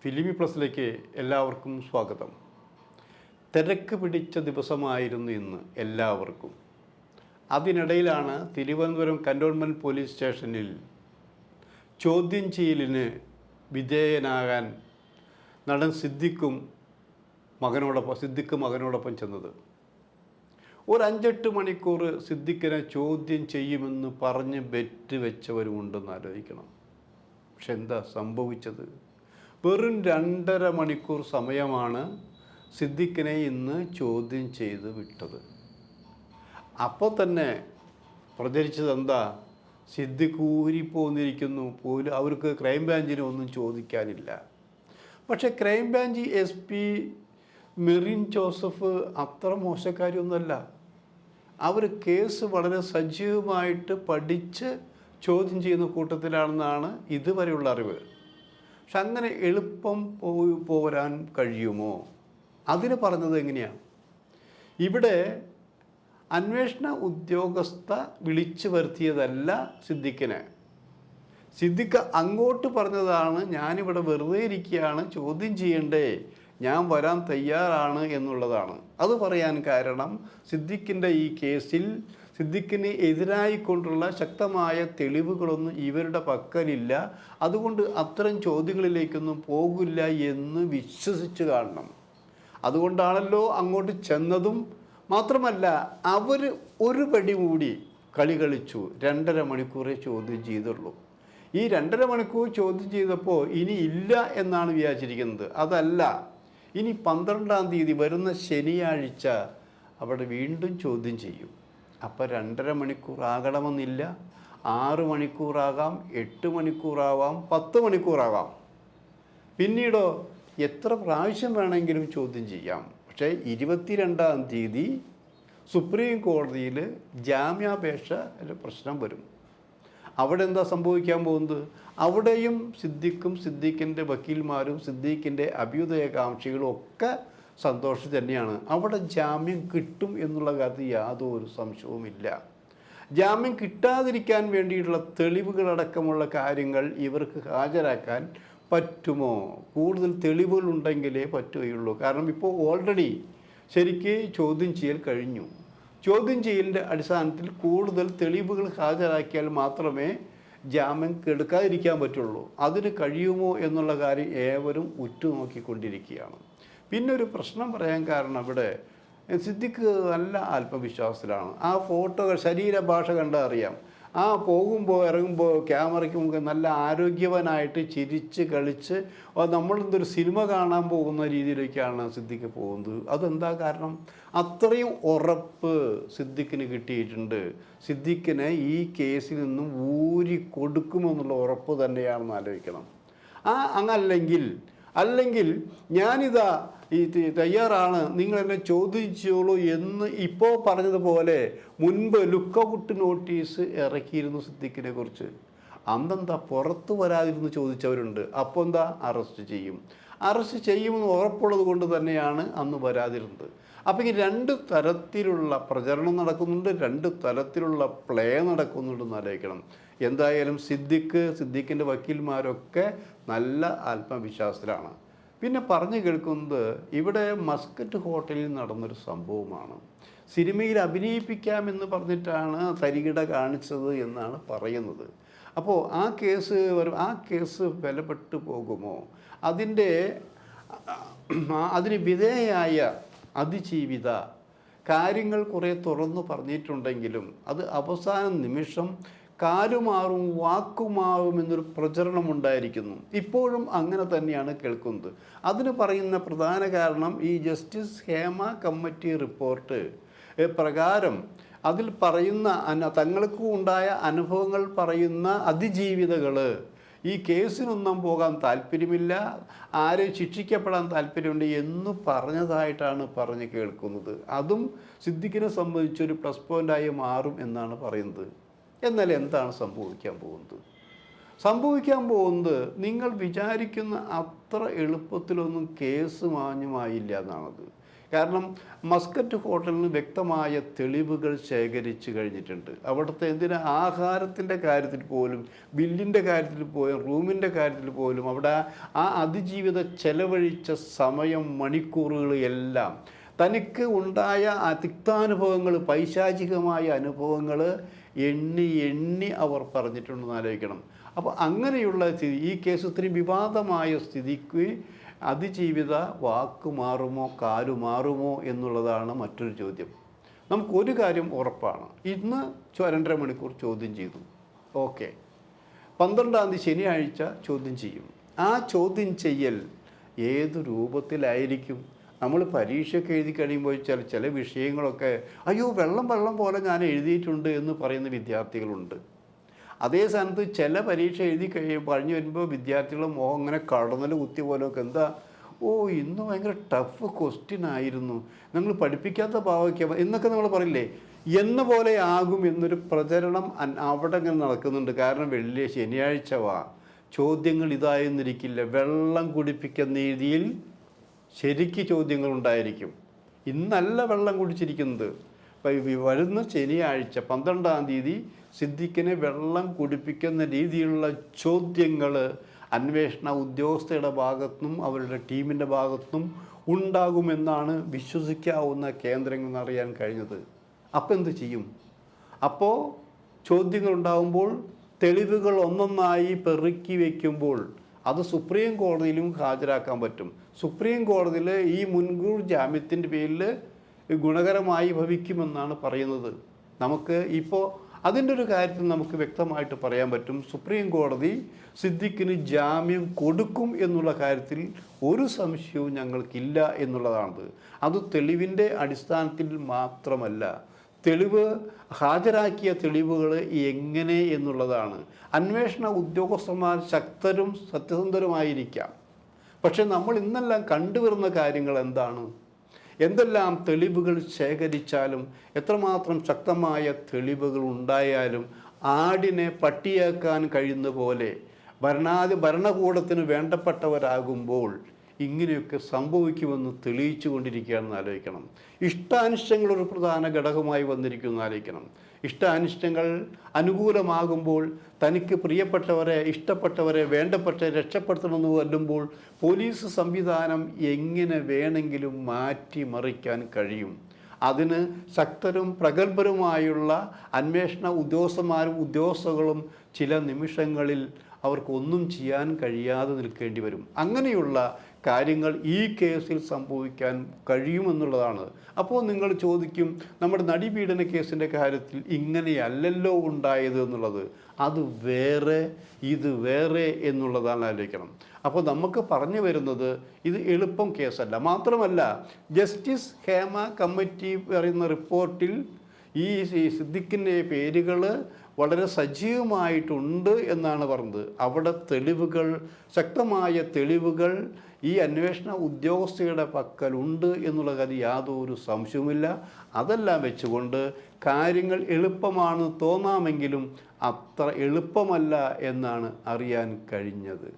ഫിലിമി പ്ലസിലേക്ക് എല്ലാവർക്കും സ്വാഗതം. തിരക്ക് പിടിച്ച ദിവസമായിരുന്നു ഇന്ന് എല്ലാവർക്കും. അതിനിടയിലാണ് തിരുവനന്തപുരം കൻ്റോൺമെൻറ്റ് പോലീസ് സ്റ്റേഷനിൽ ചോദ്യം ചെയ്യലിന് വിധേയനാകാൻ നടൻ സിദ്ദിഖ് മകനോടൊപ്പം ചെന്നത്. ഒരു 5-8 മണിക്കൂർ സിദ്ദിഖിനെ ചോദ്യം ചെയ്യുമെന്ന് പറഞ്ഞ് ബെറ്റ് വെച്ചവരുമുണ്ടെന്ന് ആലോചിക്കണം. പക്ഷെ എന്താ സംഭവിച്ചത്? വെറും 2.5 മണിക്കൂർ സമയമാണ് സിദ്ദിഖിനെ ഇന്ന് ചോദ്യം ചെയ്ത് വിട്ടത്. അപ്പോൾ തന്നെ പ്രചരിച്ചത് എന്താ? സിദ്ദിഖ് ഊരിപ്പോന്നിരിക്കുന്നു, പോലും അവർക്ക് ക്രൈംബ്രാഞ്ചിനെ ഒന്നും ചോദിക്കാനില്ല. പക്ഷേ ക്രൈംബ്രാഞ്ച് SP മെറിൻ ജോസഫ് അത്ര മോശക്കാരിയൊന്നുമല്ല. അവർ കേസ് വളരെ സജീവമായിട്ട് പഠിച്ച് ചോദ്യം ചെയ്യുന്ന കൂട്ടത്തിലാണെന്നാണ് ഇതുവരെയുള്ള അറിവ്. പക്ഷെ അങ്ങനെ എളുപ്പം പോരാൻ കഴിയുമോ? അതിന് പറഞ്ഞത് എങ്ങനെയാണ്? ഇവിടെ അന്വേഷണ ഉദ്യോഗസ്ഥ വിളിച്ചു വരുത്തിയതല്ല സിദ്ദിഖിനെ. സിദ്ദിഖ് അങ്ങോട്ട് പറഞ്ഞതാണ്, ഞാനിവിടെ വെറുതെ ഇരിക്കുകയാണ്, ചോദ്യം ചെയ്യണ്ടേ, ഞാൻ വരാൻ തയ്യാറാണ് എന്നുള്ളതാണ്. അത് പറയാൻ കാരണം സിദ്ദിഖിൻ്റെ ഈ കേസിൽ സിദ്ദിഖിന് എതിരായിക്കൊണ്ടുള്ള ശക്തമായ തെളിവുകളൊന്നും ഇവരുടെ പക്കലില്ല. അതുകൊണ്ട് അത്തരം ചോദ്യങ്ങളിലേക്കൊന്നും പോകില്ല എന്ന് വിശ്വസിച്ച് കാണണം. അതുകൊണ്ടാണല്ലോ അങ്ങോട്ട് ചെന്നതും. മാത്രമല്ല, അവർ ഒരു പടി കൂടി കളി കളിച്ചു. 2.5 മണിക്കൂറേ ചോദ്യം ചെയ്തുള്ളൂ. ഈ 2.5 മണിക്കൂർ ചോദ്യം ചെയ്തപ്പോൾ ഇനി ഇല്ല എന്നാണ് വിചാരിച്ചിരിക്കുന്നത്. അതല്ല, ഇനി 12-ാം തീയതി വരുന്ന ശനിയാഴ്ച അവിടെ വീണ്ടും ചോദ്യം ചെയ്യും. അപ്പോൾ 2.5 മണിക്കൂർ ആകണമെന്നില്ല. 6 മണിക്കൂറാകാം, 8 മണിക്കൂറാവാം, 10 മണിക്കൂറാകാം. പിന്നീടോ എത്ര പ്രാവശ്യം വേണമെങ്കിലും ചോദ്യം ചെയ്യാം. പക്ഷേ 22-ാം തീയതി സുപ്രീം കോടതിയിൽ ജാമ്യാപേക്ഷ പ്രശ്നം വരും. അവിടെ എന്താ സംഭവിക്കാൻ പോകുന്നത്? അവിടെയും സിദ്ദിഖിൻ്റെ വക്കീൽമാരും സിദ്ദിഖിൻ്റെ അഭ്യുദയകാംക്ഷികളും ഒക്കെ സന്തോഷം തന്നെയാണ്. അവിടെ ജാമ്യം കിട്ടും എന്നുള്ള കാര്യത്തിൽ യാതൊരു സംശയവുമില്ല. ജാമ്യം കിട്ടാതിരിക്കാൻ വേണ്ടിയിട്ടുള്ള തെളിവുകളടക്കമുള്ള കാര്യങ്ങൾ ഇവർക്ക് ഹാജരാക്കാൻ പറ്റുമോ? കൂടുതൽ തെളിവുകളുണ്ടെങ്കിലേ പറ്റുകയുള്ളൂ. കാരണം ഇപ്പോൾ ഓൾറെഡി ശരിക്ക് ചോദ്യം ചെയ്യൽ കഴിഞ്ഞു. ചോദ്യം ചെയ്യലിൻ്റെ അടിസ്ഥാനത്തിൽ കൂടുതൽ തെളിവുകൾ ഹാജരാക്കിയാൽ മാത്രമേ ജാമ്യം എടുക്കാതിരിക്കാൻ പറ്റുള്ളൂ. അതിന് കഴിയുമോ എന്നുള്ള കാര്യം ഏവരും ഉറ്റുനോക്കിക്കൊണ്ടിരിക്കുകയാണ്. പിന്നെ ഒരു പ്രശ്നം പറയാൻ കാരണം, ഇവിടെ സിദ്ദിഖ് നല്ല ആത്മവിശ്വാസത്തിലാണ്. ആ ഫോട്ടോകൾ, ശരീരഭാഷ കണ്ടാൽ അറിയാം. പോകുമ്പോൾ ഇറങ്ങുമ്പോൾ ക്യാമറയ്ക്ക് മുമ്പ് നല്ല ആരോഗ്യവാനായിട്ട് ചിരിച്ച് കളിച്ച് നമ്മളെന്തൊരു സിനിമ കാണാൻ പോകുന്ന രീതിയിലേക്കാണ് സിദ്ദിഖ് പോകുന്നത്. അതെന്താ കാരണം? അത്രയും ഉറപ്പ് സിദ്ദിഖിന് കിട്ടിയിട്ടുണ്ട്. സിദ്ദിഖിനെ ഈ കേസിൽ നിന്നും ഊരി കൊടുക്കുമെന്നുള്ള ഉറപ്പ് തന്നെയാണെന്ന് ആലോചിക്കണം. അല്ലെങ്കിൽ ഞാനിതാ തയ്യാറാണ്, നിങ്ങൾ എന്നെ ചോദിച്ചോളൂ എന്ന് ഇപ്പോൾ പറഞ്ഞതുപോലെ മുൻപ് ലുക്കൗട്ട് നോട്ടീസ് ഇറക്കിയിരുന്നു സിദ്ദിഖിനെ കുറിച്ച്. അന്നെന്താ പുറത്തു വരാതിരുന്ന് ചോദിച്ചവരുണ്ട്. അപ്പോൾ എന്താ? അറസ്റ്റ് ചെയ്യുമെന്ന് ഉറപ്പുള്ളത് കൊണ്ട് തന്നെയാണ് അന്ന് വരാതിരുന്നത്. അപ്പോൾ ഈ 2 തരത്തിലുള്ള പ്രചരണം നടക്കുന്നുണ്ട്, 2 തരത്തിലുള്ള പ്ലേ നടക്കുന്നുണ്ടെന്ന് ആലോചിക്കണം. എന്തായാലും സിദ്ദിഖിൻ്റെ വക്കീൽമാരൊക്കെ നല്ല ആത്മവിശ്വാസത്തിലാണ്. പിന്നെ പറഞ്ഞു കേൾക്കുന്നത്, ഇവിടെ മസ്കറ്റ് ഹോട്ടലിൽ നടന്നൊരു സംഭവമാണ്. സിനിമയിൽ അഭിനയിപ്പിക്കാമെന്ന് പറഞ്ഞിട്ടാണ് തരികിട കാണിച്ചത് എന്നാണ് പറയുന്നത്. അപ്പോൾ ആ കേസ് ബലപ്പെട്ടു പോകുമോ? അതിന് വിധേയയായ അതിജീവിത കാര്യങ്ങൾ കുറേ തുറന്നു പറഞ്ഞിട്ടുണ്ടെങ്കിലും അത് അവസാന നിമിഷം കാലുമാറും വാക്കുമാറും എന്നൊരു പ്രചരണമുണ്ടായിരിക്കുന്നു. ഇപ്പോഴും അങ്ങനെ തന്നെയാണ് കേൾക്കുന്നത്. അതിന് പറയുന്ന പ്രധാന കാരണം ഈ ജസ്റ്റിസ് ഹേമ കമ്മിറ്റി റിപ്പോർട്ട് പ്രകാരം അതിൽ പറയുന്ന തങ്ങൾക്ക് ഉണ്ടായ അനുഭവങ്ങൾ പറയുന്ന അതിജീവിതകൾ ഈ കേസിനൊന്നും പോകാൻ താല്പര്യമില്ല, ആരെയും ശിക്ഷിക്കപ്പെടാൻ താല്പര്യമുണ്ട് എന്ന് പറഞ്ഞതായിട്ടാണ് പറഞ്ഞ് കേൾക്കുന്നത്. അതും സിദ്ദിഖിനെ സംബന്ധിച്ചൊരു പ്ലസ് പോയിൻ്റായി മാറും എന്നാണ് പറയുന്നത്. എന്നാൽ എന്താണ് സംഭവിക്കാൻ പോകുന്നത്? നിങ്ങൾ വിചാരിക്കുന്ന അത്ര എളുപ്പത്തിലൊന്നും കേസ് മാഞ്ഞുമായില്ല എന്നാണത്. കാരണം മസ്കറ്റ് ഹോട്ടലിന് വ്യക്തമായ തെളിവുകൾ ശേഖരിച്ചു കഴിഞ്ഞിട്ടുണ്ട്. അവിടുത്തെ ആഹാരത്തിൻ്റെ കാര്യത്തിൽ പോലും, ബില്ലിൻ്റെ കാര്യത്തിൽ പോലും, റൂമിൻ്റെ കാര്യത്തിൽ പോലും അവിടെ ആ അതിജീവിത ചെലവഴിച്ച സമയം, മണിക്കൂറുകൾ എല്ലാം തനിക്ക് ഉണ്ടായ ആ തിക്താനുഭവങ്ങൾ, പൈശാചികമായ അനുഭവങ്ങൾ എണ്ണി എണ്ണി അവർ പറഞ്ഞിട്ടുണ്ടെന്ന് ആലോചിക്കണം. അപ്പോൾ അങ്ങനെയുള്ള സ്ഥിതി, ഈ കേസ് ഇത്രയും വിവാദമായ സ്ഥിതിക്ക് അതിജീവിത വാക്കുമാറുമോ കാലുമാറുമോ എന്നുള്ളതാണ് മറ്റൊരു ചോദ്യം. നമുക്കൊരു കാര്യം ഉറപ്പാണ്, ഇന്ന് 2.5 മണിക്കൂർ ചോദ്യം ചെയ്തു. ഓക്കെ, 12-ാം തീയതി ശനിയാഴ്ച ചോദ്യം ചെയ്യും. ആ ചോദ്യം ചെയ്യൽ ഏത് രൂപത്തിലായിരിക്കും? നമ്മൾ പരീക്ഷയൊക്കെ എഴുതി കഴിയുമ്പോൾ ചില വിഷയങ്ങളൊക്കെ അയ്യോ വെള്ളം പോലെ ഞാൻ എഴുതിയിട്ടുണ്ട് എന്ന് പറയുന്ന വിദ്യാർത്ഥികളുണ്ട്. അതേ സ്ഥാനത്ത് ചില പരീക്ഷ എഴുതി പറഞ്ഞു വരുമ്പോൾ വിദ്യാർത്ഥികളുടെ മുഖം ഇങ്ങനെ കടന്നൽ കുത്തിയ പോലെയൊക്കെ, എന്താ ഇന്ന് ഭയങ്കര ടഫ് ക്വസ്റ്റ്യൻ ആയിരുന്നു, നിങ്ങൾ പഠിപ്പിക്കാത്ത ഭാവയ്ക്ക് എന്നൊക്കെ നമ്മൾ പറയില്ലേ, എന്ന പോലെ ആകും എന്നൊരു പ്രചരണം അവിടെ ഇങ്ങനെ നടക്കുന്നുണ്ട്. കാരണം ശനിയാഴ്ച ചോദ്യങ്ങൾ ഇതായെന്നിരിക്കില്ല, വെള്ളം കുടിപ്പിക്കുന്ന രീതിയിൽ ശരിക്ക് ചോദ്യങ്ങൾ ഉണ്ടായിരിക്കും. ഇന്നല്ല വെള്ളം കുടിച്ചിരിക്കുന്നത്. വരുന്ന ശനിയാഴ്ച 12-ാം തീയതി സിദ്ദിഖിനെ വെള്ളം കുടിപ്പിക്കുന്ന രീതിയിലുള്ള ചോദ്യങ്ങൾ അന്വേഷണ ഉദ്യോഗസ്ഥരുടെ ഭാഗത്തുനിന്നും അവരുടെ ടീമിൻ്റെ ഭാഗത്തുനിന്നും ഉണ്ടാകുമെന്നാണ് വിശ്വസിക്കാവുന്ന കേന്ദ്രങ്ങളിൽ നിന്ന് അറിയാൻ കഴിഞ്ഞത്. അപ്പോൾ എന്ത് ചെയ്യും? അപ്പോൾ ചോദ്യങ്ങൾ ഉണ്ടാകുമ്പോൾ, തെളിവുകൾ ഒന്നൊന്നായി പെറുക്കി വയ്ക്കുമ്പോൾ അത് സുപ്രീം കോടതിയിലും ഹാജരാക്കാൻ പറ്റും. സുപ്രീം കോടതിയിൽ ഈ മുൻകൂർ ജാമ്യത്തിൻ്റെ പേരിൽ ഗുണകരമായി ഭവിക്കുമെന്നാണ് പറയുന്നത്. നമുക്ക് ഇപ്പോൾ അതിൻ്റെ ഒരു കാര്യത്തിൽ നമുക്ക് വ്യക്തമായിട്ട് പറയാൻ പറ്റും, സുപ്രീം കോടതി സിദ്ദിഖിന് ജാമ്യം കൊടുക്കും എന്നുള്ള കാര്യത്തിൽ ഒരു സംശയവും ഞങ്ങൾക്കില്ല എന്നുള്ളതാണ്. അത് തെളിവിൻ്റെ അടിസ്ഥാനത്തിൽ മാത്രമല്ല, ഹാജരാക്കിയ തെളിവുകൾ എങ്ങനെ എന്നുള്ളതാണ്. അന്വേഷണ ഉദ്യോഗസ്ഥന്മാർ ശക്തരും സത്യസന്ധരുമായിരിക്കാം, പക്ഷെ നമ്മൾ ഇന്നെല്ലാം കണ്ടുവരുന്ന കാര്യങ്ങൾ എന്താണ്? എന്തെല്ലാം തെളിവുകൾ ശേഖരിച്ചാലും, എത്രമാത്രം ശക്തമായ തെളിവുകൾ ഉണ്ടായാലും ആടിനെ പട്ടിയാക്കാൻ കഴിയുന്ന പോലെ ഭരണകൂടത്തിന് വേണ്ടപ്പെട്ടവരാകുമ്പോൾ ഇങ്ങനെയൊക്കെ സംഭവിക്കുമെന്ന് തെളിയിച്ചു കൊണ്ടിരിക്കുകയാണെന്ന് ആലോചിക്കണം. ഇഷ്ടാനിഷ്ടങ്ങൾ ഒരു പ്രധാന ഘടകമായി വന്നിരിക്കുമെന്ന് ആലോചിക്കണം. ഇഷ്ടാനിഷ്ടങ്ങൾ അനുകൂലമാകുമ്പോൾ, തനിക്ക് പ്രിയപ്പെട്ടവരെ, ഇഷ്ടപ്പെട്ടവരെ, വേണ്ടപ്പെട്ടവരെ രക്ഷപ്പെടുത്തണമെന്ന് വല്ലുമ്പോൾ പോലീസ് സംവിധാനം എങ്ങനെ വേണമെങ്കിലും മാറ്റിമറിക്കാൻ കഴിയും. അതിന് ശക്തരും പ്രഗത്ഭരുമായുള്ള അന്വേഷണ ഉദ്യോഗസ്ഥകളും ചില നിമിഷങ്ങളിൽ അവർക്കൊന്നും ചെയ്യാൻ കഴിയാതെ നിൽക്കേണ്ടി വരും. അങ്ങനെയുള്ള കാര്യങ്ങൾ ഈ കേസിൽ സംഭവിക്കാൻ കഴിയുമെന്നുള്ളതാണ്. അപ്പോൾ നിങ്ങൾ ചോദിക്കും, നമ്മുടെ നടിപീഡന കേസിൻ്റെ കാര്യത്തിൽ ഇങ്ങനെയല്ലല്ലോ ഉണ്ടായത് എന്നുള്ളത്. അത് വേറെ, ഇത് വേറെ എന്നുള്ളതാണ് ആലോചിക്കണം. അപ്പോൾ നമുക്ക് പറഞ്ഞു വരുന്നത് ഇത് എളുപ്പം കേസല്ല. മാത്രമല്ല, ജസ്റ്റിസ് ഹേമ കമ്മിറ്റി പറയുന്ന റിപ്പോർട്ടിൽ ഈ സിദ്ദിഖിൻ്റെ പേരുകൾ വളരെ സജീവമായിട്ടുണ്ട് എന്നാണ് പറഞ്ഞത്. അവിടെ തെളിവുകൾ, ശക്തമായ തെളിവുകൾ ഈ അന്വേഷണ ഉദ്യോഗസ്ഥരുടെ പക്കലുണ്ട് എന്നുള്ള കാര്യം യാതൊരു സംശയവുമില്ല. അതെല്ലാം വെച്ചുകൊണ്ട് കാര്യങ്ങൾ എളുപ്പമാണ് തോന്നാമെങ്കിലും അത്ര എളുപ്പമല്ല എന്നാണ് അറിയാൻ കഴിഞ്ഞത്.